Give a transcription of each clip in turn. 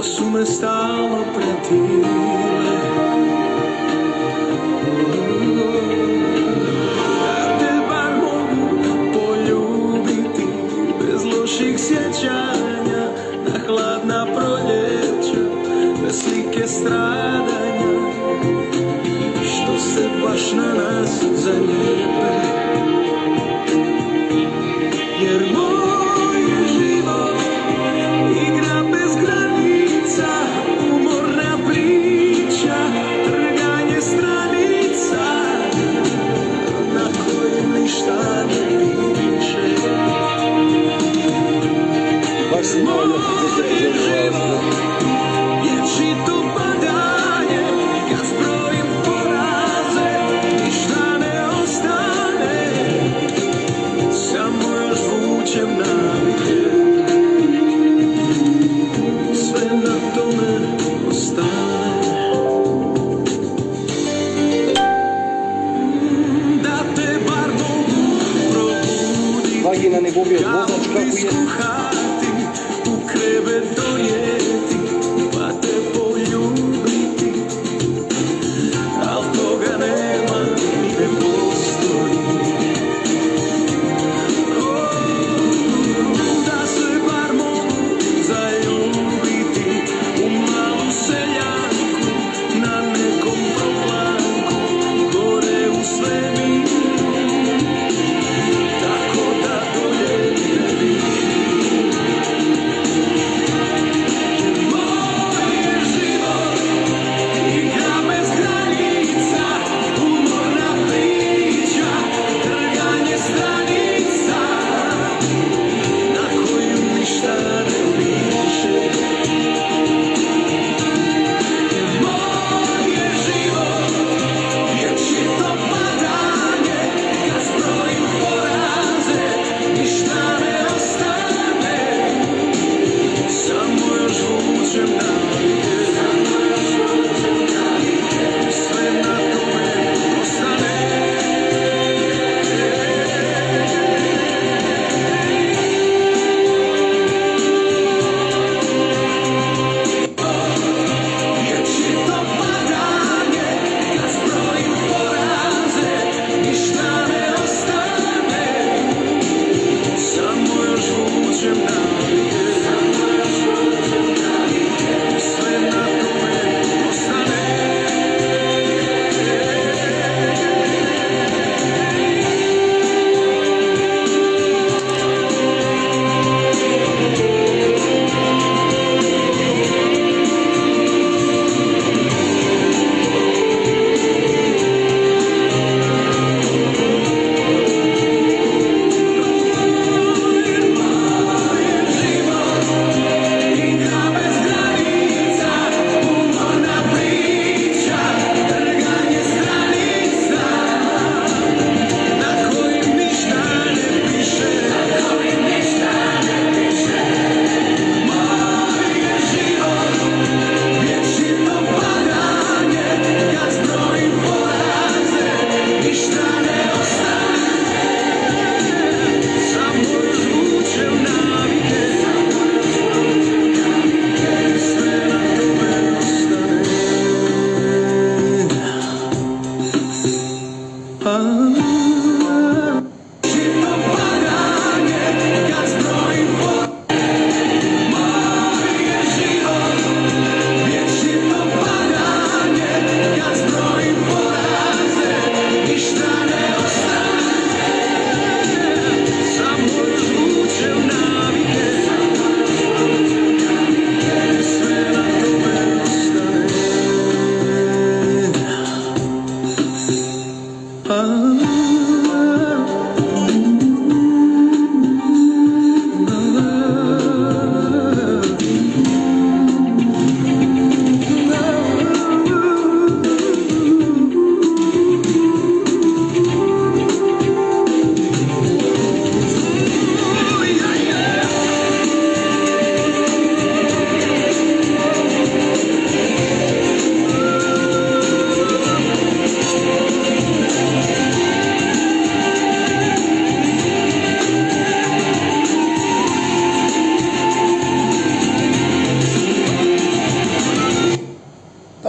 su me stalno pretile. Da te bar mogu poljubiti bez loših sjećanja, na hladna proljeća, bez slike stradanja, što se baš na nas zalijepe. Jer moj je život igra bez granica, umorna priča, trganje stranica na kojim ništa ne piše.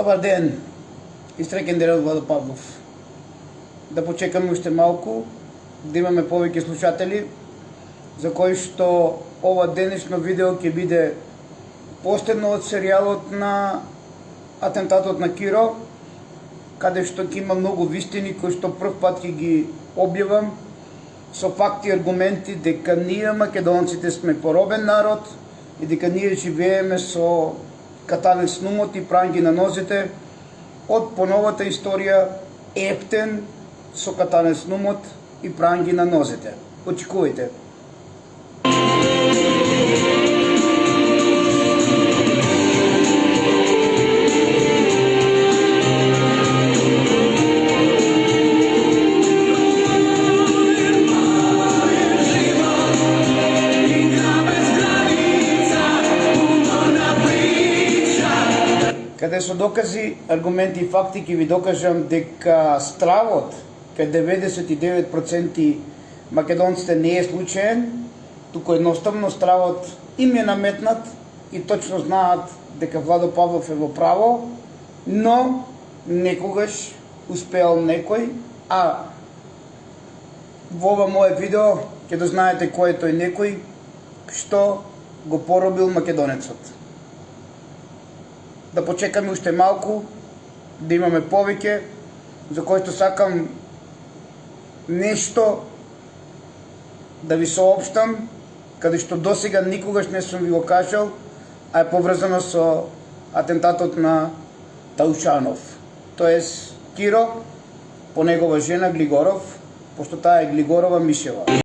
Добар ден и среќен ден од Владо Павлов. Да почекаме уште малку, да имаме повеќе слушатели, за кои што ова денешно видео ќе биде последно од серијалот на атентатот на Киро, каде што ќе има многу вистини кои што прв пат ќе ги објавам со факти и аргументи дека ние македонците сме поробен народ и дека ние живееме со катанен с нумот и пранги на нозите од поновата историја ептен со катанен с нумот и пранги на нозите. Очекувајте. Каде со докази, аргументи и факти ќе ви докажам дека стравот кај 99% македонците не е случаен, туку едноставно стравот им е наметнат и точно знаат дека Владо Павлов е во право, но некогаш успеал некој, а во ова мое видео ќе дознаете кој е тој некој што го поробил македонецот. Да почекаме уште малку, да имаме повеќе, за кој што сакам нешто да ви соопштам, каде што досега никогаш не сум ви го кажал, а е поврзано со атентатот на Таушанов, тоест Киро, по негова жена Глигоров, пошто таа е Глигорова Мишева.